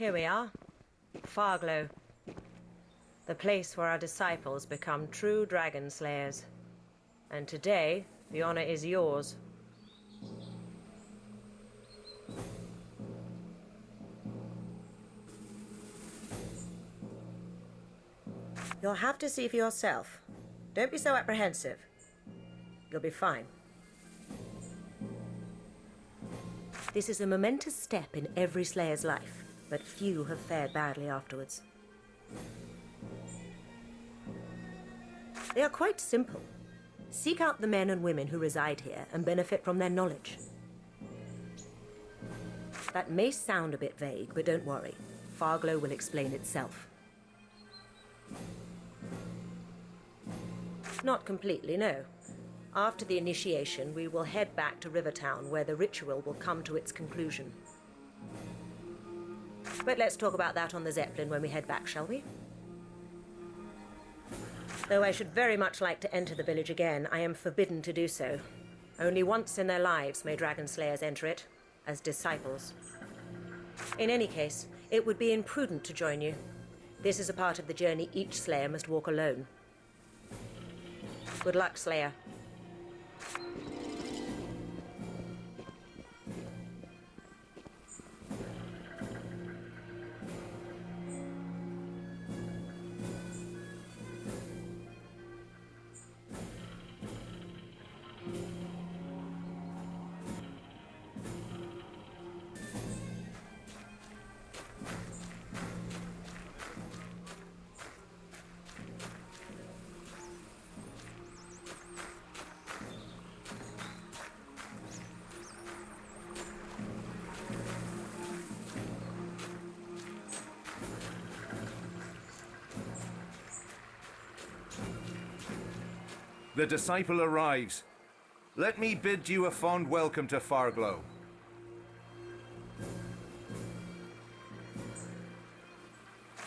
Here we are, Farglow, the place where our disciples become true Dragonslayers. And today, the honor is yours. You'll have to see for yourself. Don't be so apprehensive. You'll be fine. This is a momentous step in every Slayer's life, but few have fared badly afterwards. They are quite simple. Seek out the men and women who reside here and benefit from their knowledge. That may sound a bit vague, but don't worry. Farglow will explain itself. Not completely, no. After the initiation, we will head back to Rivertown, where the ritual will come to its conclusion. But let's talk about that on the Zeppelin when we head back, shall we? Though I should very much like to enter the village again, I am forbidden to do so. Only once in their lives may Dragonslayers enter it, as disciples. In any case, it would be imprudent to join you. This is a part of the journey each Slayer must walk alone. Good luck, Slayer. The disciple arrives. Let me bid you a fond welcome to Farglow.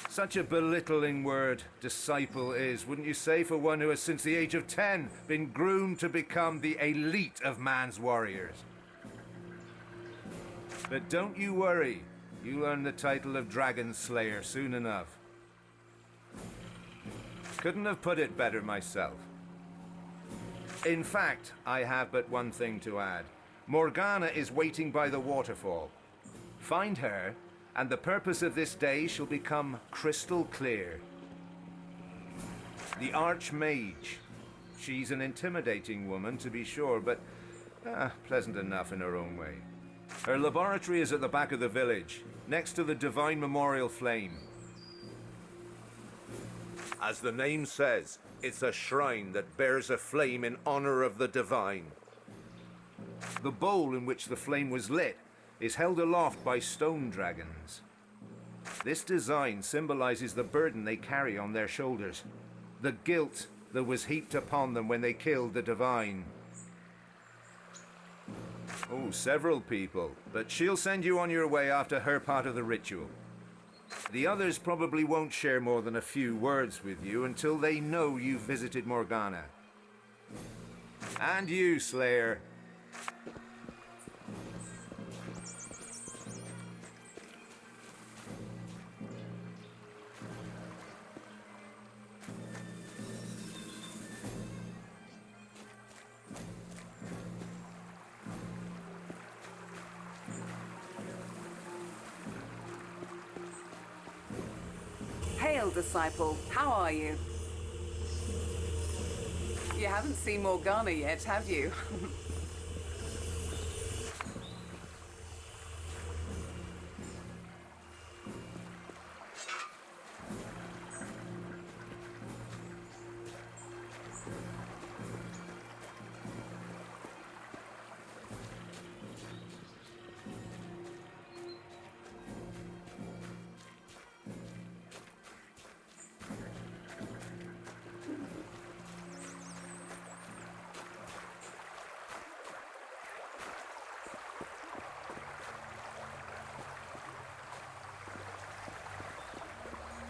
Such a belittling word, disciple is, wouldn't you say, for one who has since the age of 10 been groomed to become the elite of man's warriors? But don't you worry, you'll earn the title of Dragonslayer soon enough. Couldn't have put it better myself. In fact, I have but one thing to add. Morgana is waiting by the waterfall. Find her, and the purpose of this day shall become crystal clear. The Archmage. She's an intimidating woman, to be sure, but pleasant enough in her own way. Her laboratory is at the back of the village, next to the Divine Memorial Flame. As the name says, it's a shrine that bears a flame in honor of the divine. The bowl in which the flame was lit is held aloft by stone dragons. This design symbolizes the burden they carry on their shoulders, the guilt that was heaped upon them when they killed the divine. Oh, several people, but she'll send you on your way after her part of the ritual. The others probably won't share more than a few words with you until they know you've visited Morgana. And you, Slayer. Hail, disciple. How are you? You haven't seen Morgana yet, have you?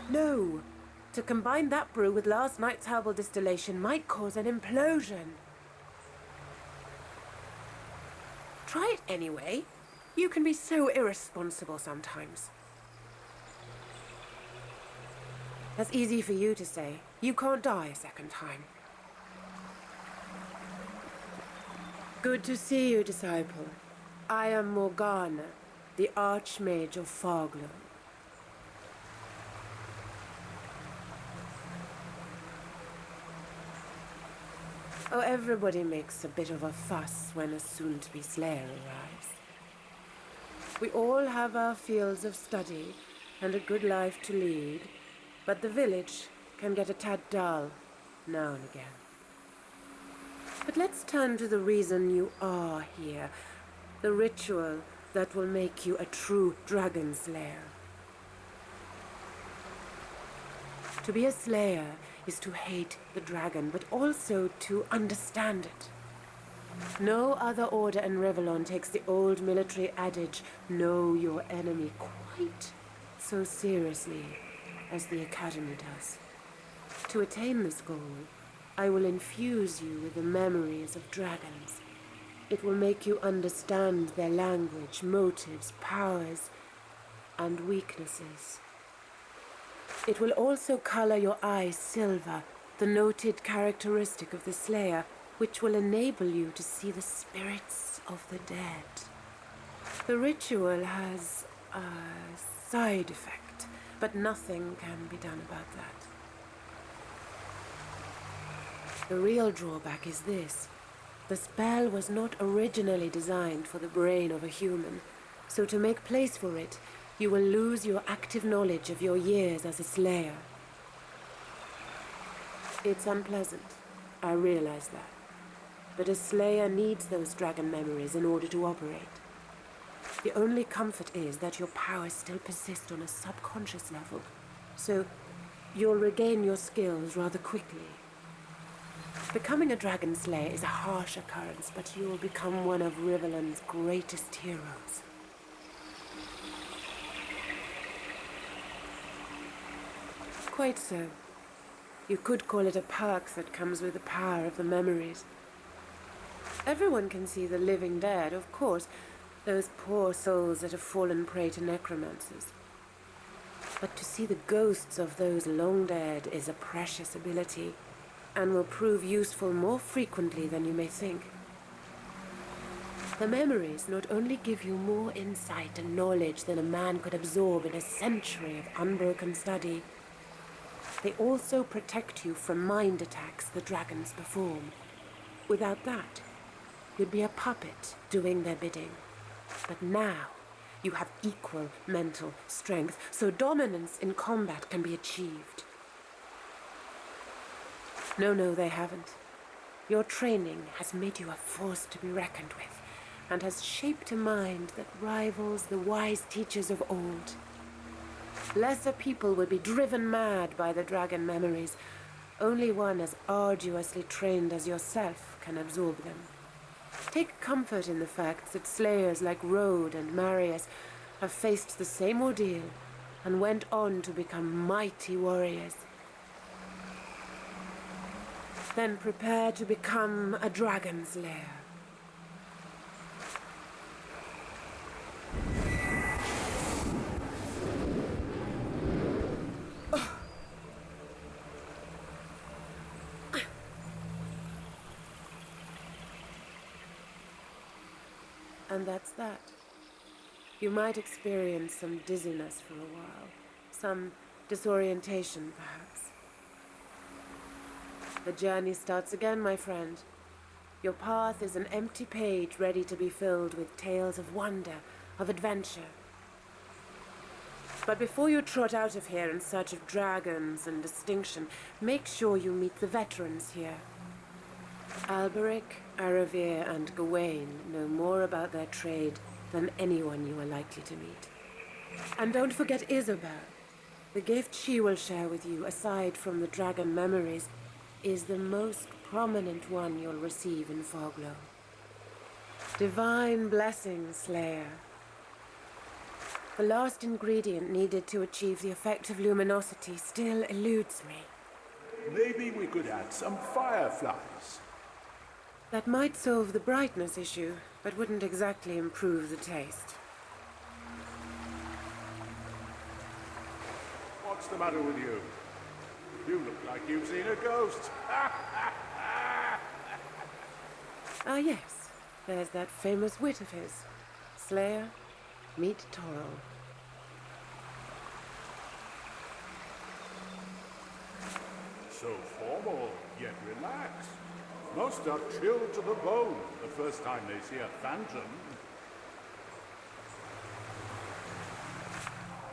No. To combine that brew with last night's herbal distillation might cause an implosion. Try it anyway. You can be so irresponsible sometimes. That's easy for you to say. You can't die a second time. Good to see you, disciple. I am Morgana, the Archmage of Foglow. Oh, everybody makes a bit of a fuss when a soon-to-be Slayer arrives. We all have our fields of study and a good life to lead, but the village can get a tad dull now and again. But let's turn to the reason you are here, the ritual that will make you a true Dragonslayer. To be a Slayer is to hate the dragon, but also to understand it. No other order in Revellon takes the old military adage, know your enemy, quite so seriously as the Academy does. To attain this goal, I will infuse you with the memories of dragons. It will make you understand their language, motives, powers, and weaknesses. It will also color your eyes silver, the noted characteristic of the Slayer, which will enable you to see the spirits of the dead. The ritual has a side effect, but nothing can be done about that. The real drawback is this. The spell was not originally designed for the brain of a human, so to make place for it, you will lose your active knowledge of your years as a Slayer. It's unpleasant, I realize that. But a Slayer needs those dragon memories in order to operate. The only comfort is that your powers still persist on a subconscious level, so you'll regain your skills rather quickly. Becoming a Dragonslayer is a harsh occurrence, but you will become one of Rivellon's greatest heroes. Quite so. You could call it a perk that comes with the power of the memories. Everyone can see the living dead, of course, those poor souls that have fallen prey to necromancers. But to see the ghosts of those long dead is a precious ability, and will prove useful more frequently than you may think. The memories not only give you more insight and knowledge than a man could absorb in a century of unbroken study, they also protect you from mind attacks the dragons perform. Without that, you'd be a puppet doing their bidding. But now, you have equal mental strength, so dominance in combat can be achieved. No, they haven't. Your training has made you a force to be reckoned with, and has shaped a mind that rivals the wise teachers of old. Lesser people would be driven mad by the dragon memories. Only one as arduously trained as yourself can absorb them. Take comfort in the fact that slayers like Rode and Marius have faced the same ordeal and went on to become mighty warriors. Then prepare to become a Dragonslayer. And that's that. You might experience some dizziness for a while, some disorientation, perhaps. The journey starts again, my friend. Your path is an empty page ready to be filled with tales of wonder, of adventure. But before you trot out of here in search of dragons and distinction, make sure you meet the veterans here. Alberic, Aravir, and Gawain know more about their trade than anyone you are likely to meet. And don't forget Isabel. The gift she will share with you, aside from the dragon memories, is the most prominent one you'll receive in Foglow. Divine blessings, Slayer. The last ingredient needed to achieve the effect of luminosity still eludes me. Maybe we could add some fireflies. That might solve the brightness issue, but wouldn't exactly improve the taste. What's the matter with you? You look like you've seen a ghost. Ah, yes. There's that famous wit of his. Slayer, meet Toro. So formal, yet relaxed. Most are chilled to the bone the first time they see a phantom.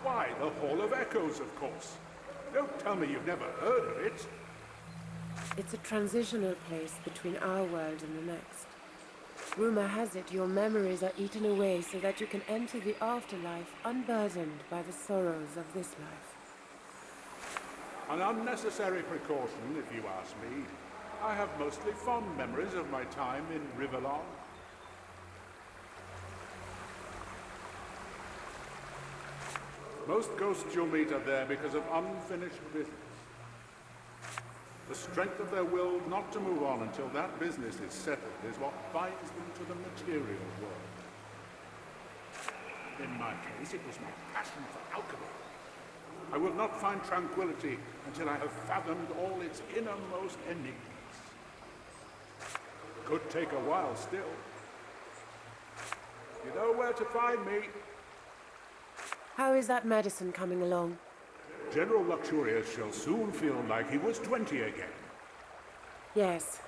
Why, the Hall of Echoes, of course. Don't tell me you've never heard of it. It's a transitional place between our world and the next. Rumor has it your memories are eaten away so that you can enter the afterlife unburdened by the sorrows of this life. An unnecessary precaution, if you ask me. I have mostly fond memories of my time in Riverlong. Most ghosts you'll meet are there because of unfinished business. The strength of their will not to move on until that business is settled is what binds them to the material world. In my case, it was my passion for alchemy. I will not find tranquility until I have fathomed all its innermost enigmas. Could take a while still. You know where to find me. How is that medicine coming along? General Luxurious shall soon feel like he was 20 again. Yes,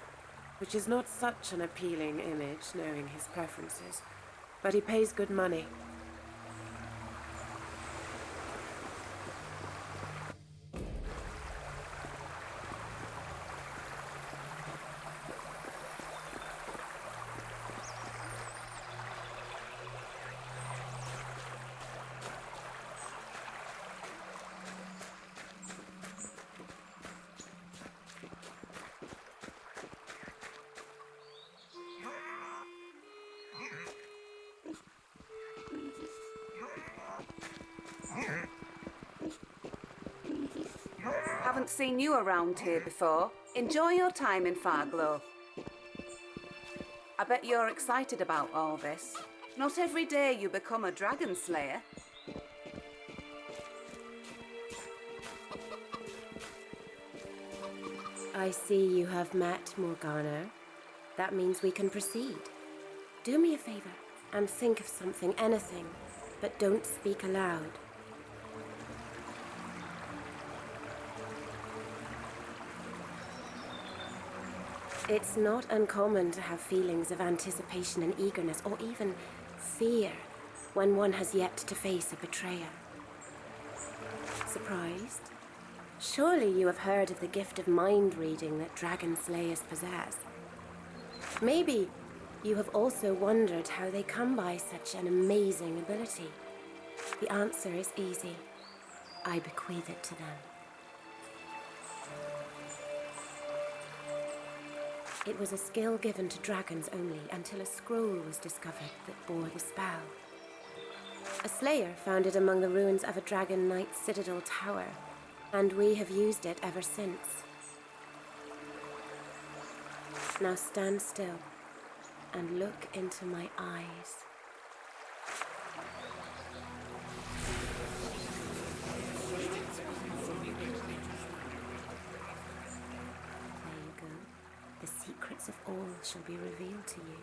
which is not such an appealing image, knowing his preferences. But he pays good money. Haven't seen you around here before. Enjoy your time in Farglow. I bet you're excited about all this. Not every day you become a Dragonslayer. I see you have met Morgana. That means we can proceed. Do me a favor and think of something, anything, but don't speak aloud. It's not uncommon to have feelings of anticipation and eagerness, or even fear, when one has yet to face a betrayer. Surprised? Surely you have heard of the gift of mind reading that Dragonslayers possess. Maybe you have also wondered how they come by such an amazing ability. The answer is easy. I bequeath it to them. It was a skill given to dragons only until a scroll was discovered that bore the spell. A slayer found it among the ruins of a Dragon Knight's citadel tower, and we have used it ever since. Now stand still and look into my eyes. There you go. The secrets of all shall be revealed to you.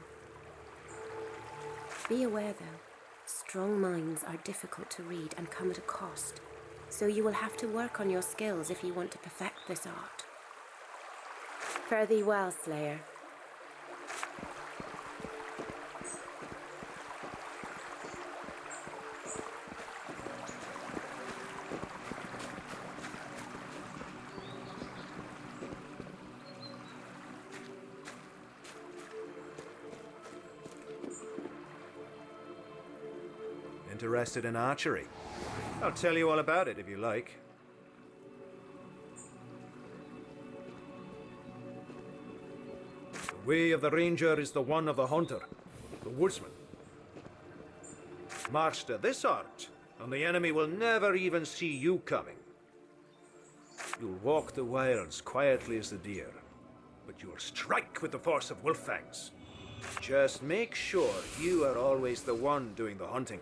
Be aware, though, strong minds are difficult to read and come at a cost, so you will have to work on your skills if you want to perfect this art. Fare thee well, Slayer. Interested in archery? I'll tell you all about it if you like. The way of the ranger is the one of the hunter, the woodsman. Master this art, and the enemy will never even see you coming. You'll walk the wilds quietly as the deer, but you'll strike with the force of wolf fangs. Just make sure you are always the one doing the hunting,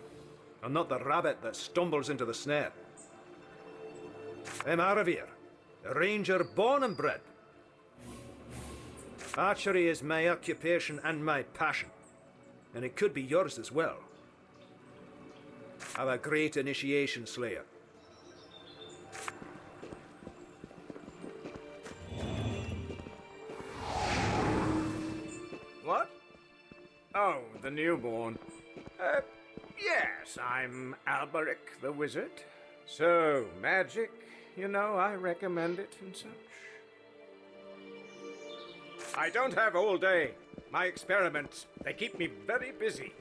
and not the rabbit that stumbles into the snare. I'm Aravir, A ranger born and bred. Archery is my occupation and my passion, and it could be yours as well. Have a great initiation, Slayer. What? Oh, the newborn. Yes, I'm Alberic the Wizard. So, magic, you know, I recommend it and such. I don't have all day. My experiments, they keep me very busy.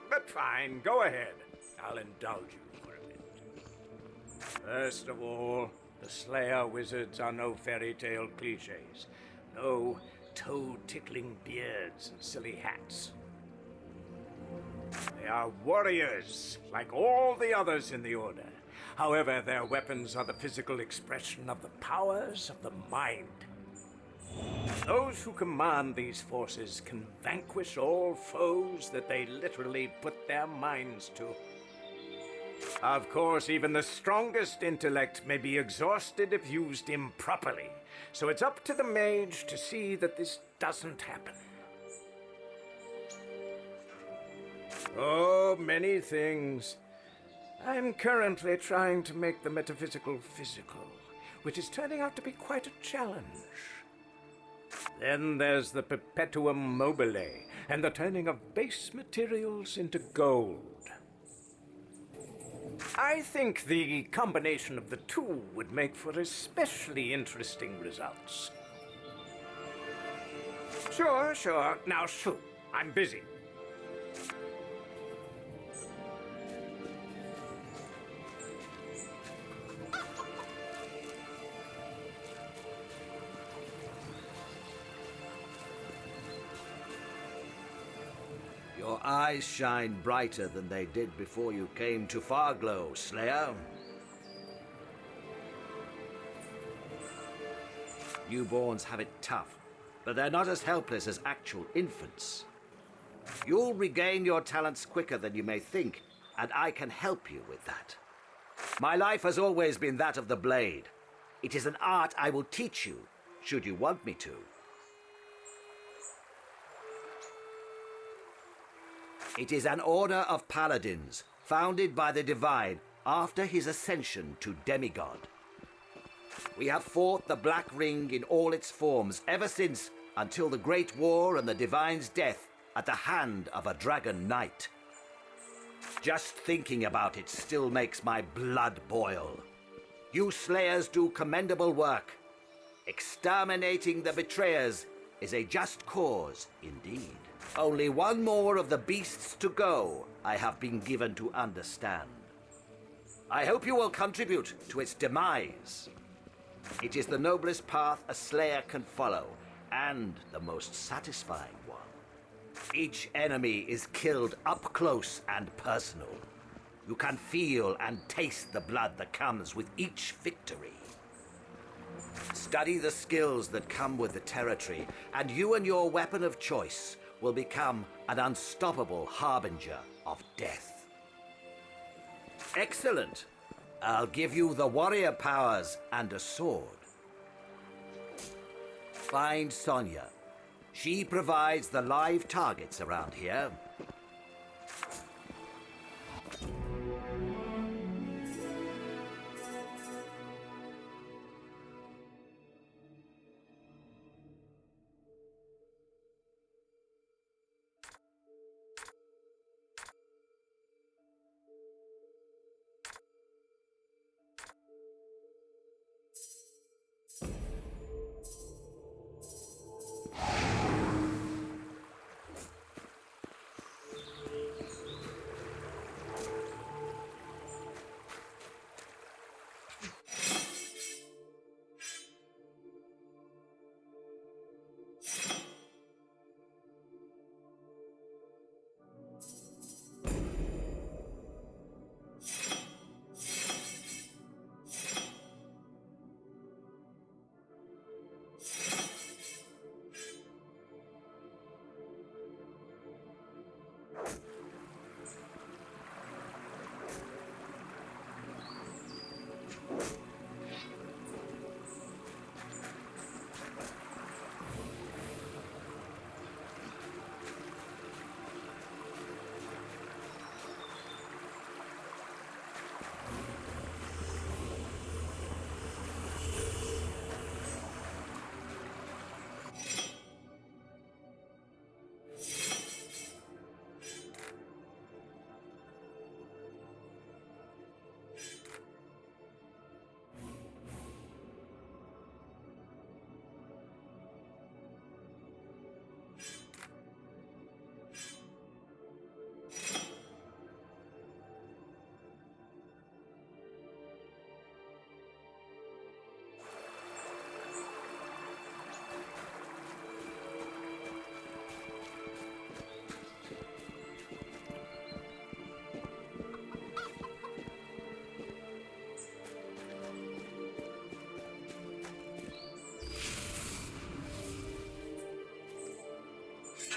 But fine, go ahead. I'll indulge you for a bit. First of all, the Slayer wizards are no fairy tale cliches. No toe-tickling beards and silly hats. They are warriors, like all the others in the Order. However, their weapons are the physical expression of the powers of the mind. Those who command these forces can vanquish all foes that they literally put their minds to. Of course, even the strongest intellect may be exhausted if used improperly, so it's up to the mage to see that this doesn't happen. Oh, many things. I'm currently trying to make the metaphysical physical, which is turning out to be quite a challenge. Then there's the perpetuum mobile, and the turning of base materials into gold. I think the combination of the two would make for especially interesting results. Sure. Now shoot. I'm busy. Your eyes shine brighter than they did before you came to Farglow, Slayer. Newborns have it tough, but they're not as helpless as actual infants. You'll regain your talents quicker than you may think, and I can help you with that. My life has always been that of the blade. It is an art I will teach you, should you want me to. It is an order of paladins, founded by the Divine after his ascension to demigod. We have fought the Black Ring in all its forms ever since, until the Great War and the Divine's death at the hand of a dragon knight. Just thinking about it still makes my blood boil. You Slayers do commendable work. Exterminating the betrayers is a just cause indeed. Only one more of the beasts to go, I have been given to understand. I hope you will contribute to its demise. It is the noblest path a Slayer can follow, and the most satisfying one. Each enemy is killed up close and personal. You can feel and taste the blood that comes with each victory. Study the skills that come with the territory, and you and your weapon of choice will become an unstoppable harbinger of death. Excellent. I'll give you the warrior powers and a sword. Find Sonia. She provides the live targets around here.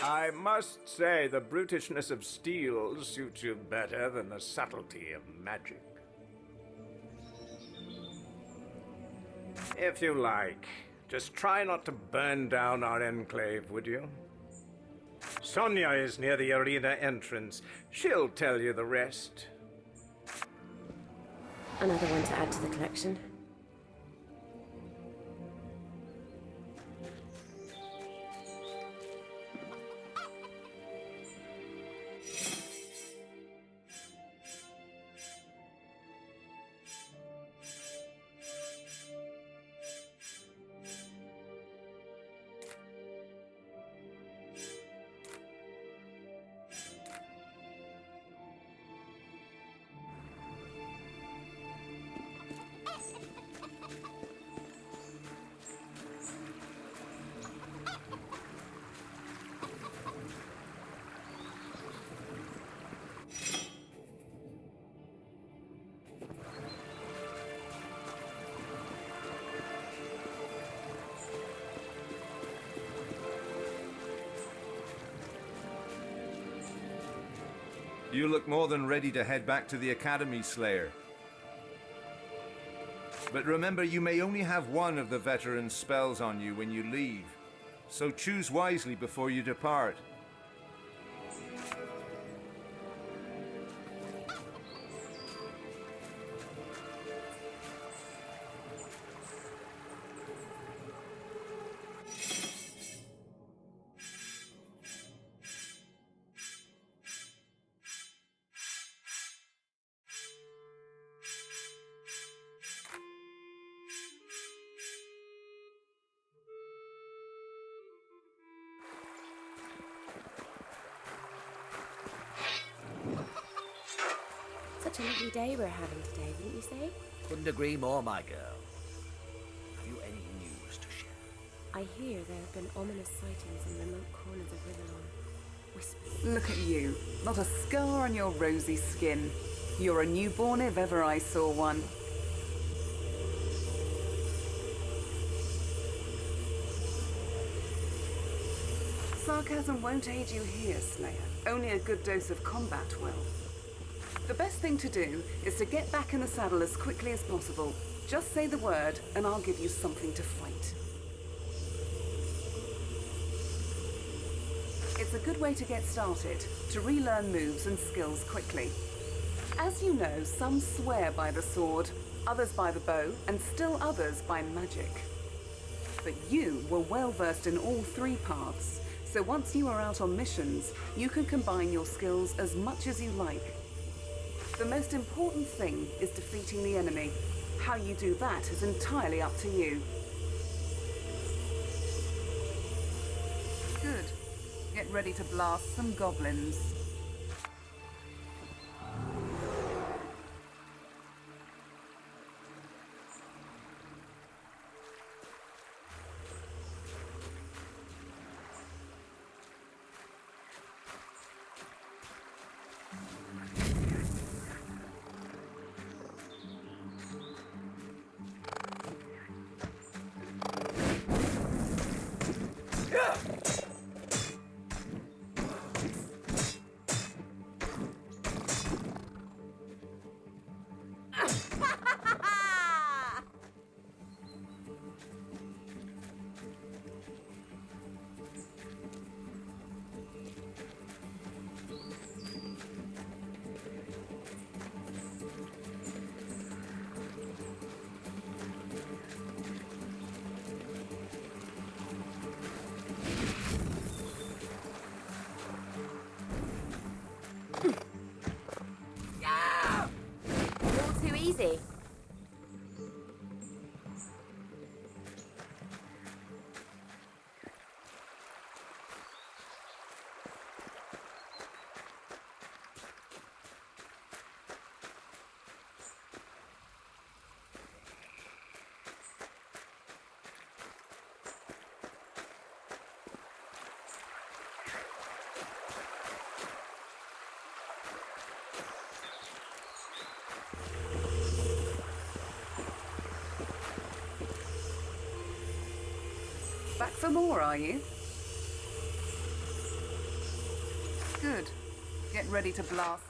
I must say the brutishness of steel suits you better than the subtlety of magic. If you like, just try not to burn down our enclave, would you? Sonia is near the arena entrance. She'll tell you the rest. Another one to add to the collection. You look more than ready to head back to the Academy, Slayer. But remember, you may only have one of the veteran spells on you when you leave, so choose wisely before you depart. Such a lovely day we're having today, wouldn't you say? Couldn't agree more, my girl. Have you any news to share? I hear there have been ominous sightings in remote corners of Riverlawn. Whispers. Look at you. Not a scar on your rosy skin. You're a newborn if ever I saw one. Sarcasm won't aid you here, Slayer. Only a good dose of combat will. The best thing to do is to get back in the saddle as quickly as possible. Just say the word, and I'll give you something to fight. It's a good way to get started, to relearn moves and skills quickly. As you know, some swear by the sword, others by the bow, and still others by magic. But you were well versed in all three paths, so once you are out on missions, you can combine your skills as much as you like. The most important thing is defeating the enemy. How you do that is entirely up to you. Good. Get ready to blast some goblins. Easy. Back for more, are you? Good. Get ready to blast.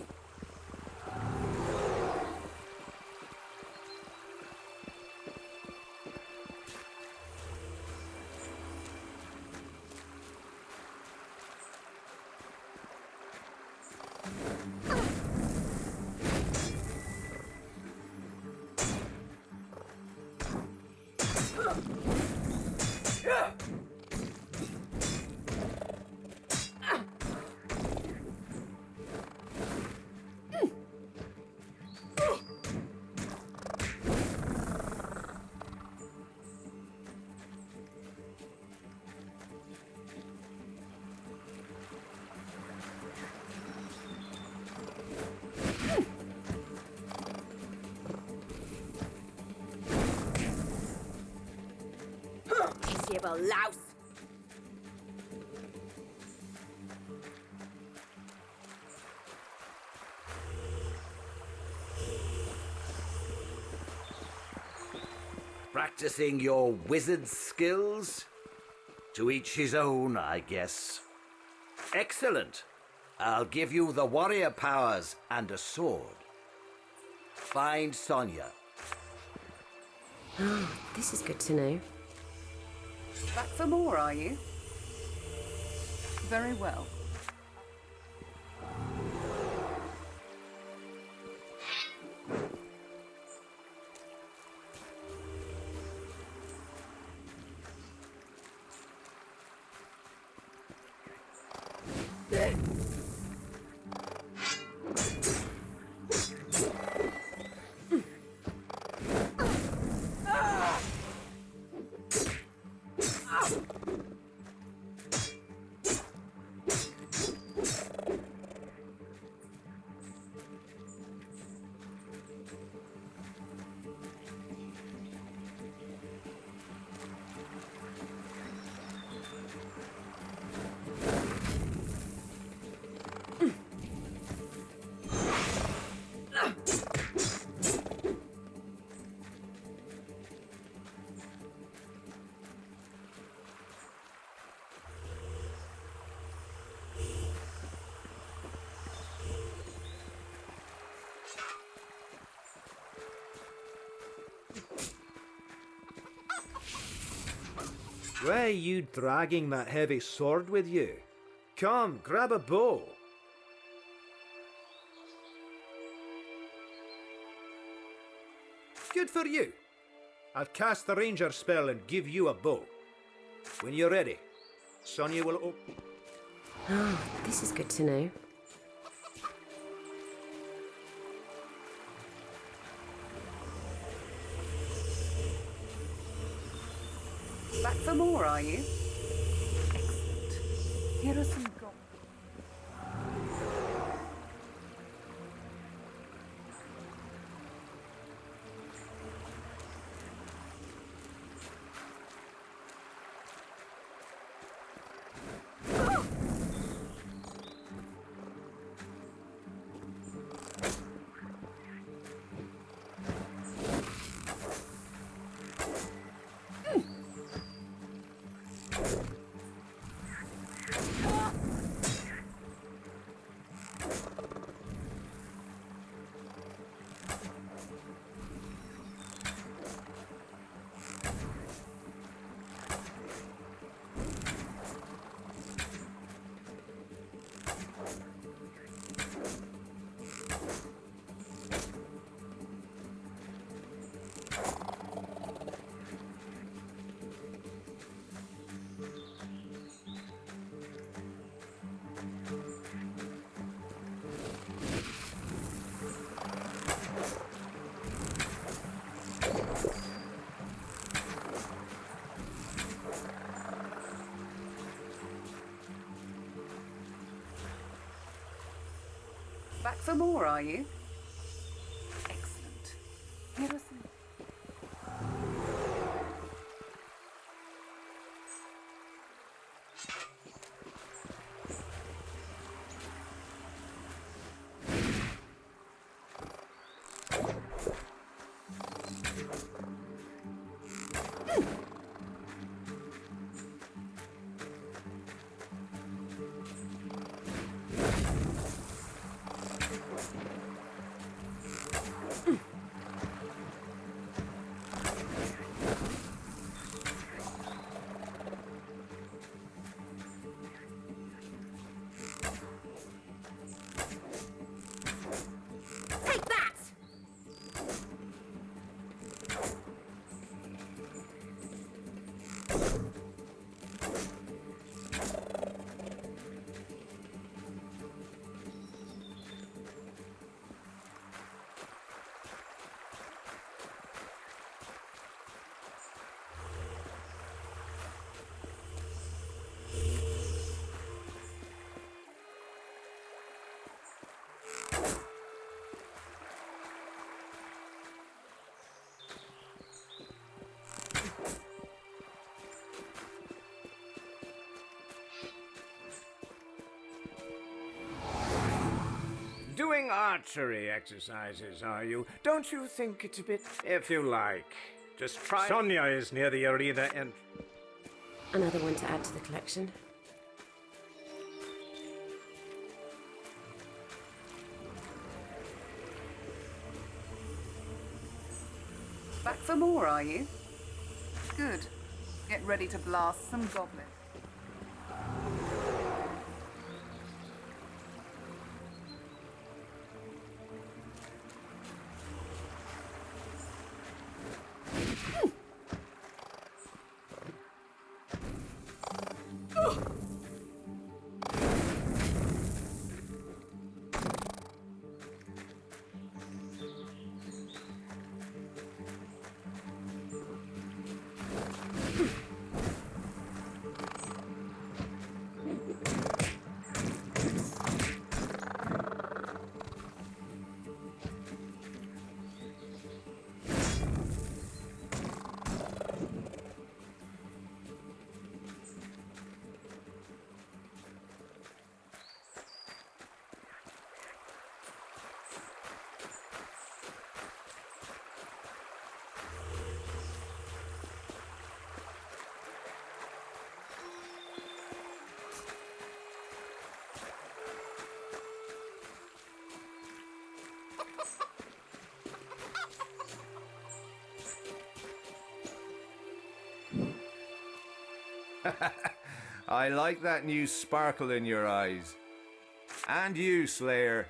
Pitiable louse! Practicing your wizard skills? To each his own, I guess. Excellent. I'll give you the warrior powers and a sword. Find Sonia. This is good to know. Back for more, are you? Very well. Why are you dragging that heavy sword with you? Come, grab a bow. Good for you. I'll cast the ranger spell and give you a bow. When you're ready, Sonia will open. Oh, this is good to know. Back for more, are you? Excellent. Here are some gold. Back for more, are you? Excellent. Here are some... doing archery exercises, are you? Don't you think it's a bit... If you like, just try... Sonia is near the arena and... Another one to add to the collection. Back for more, are you? Good. Get ready to blast some goblins. I like that new sparkle in your eyes. And you, Slayer.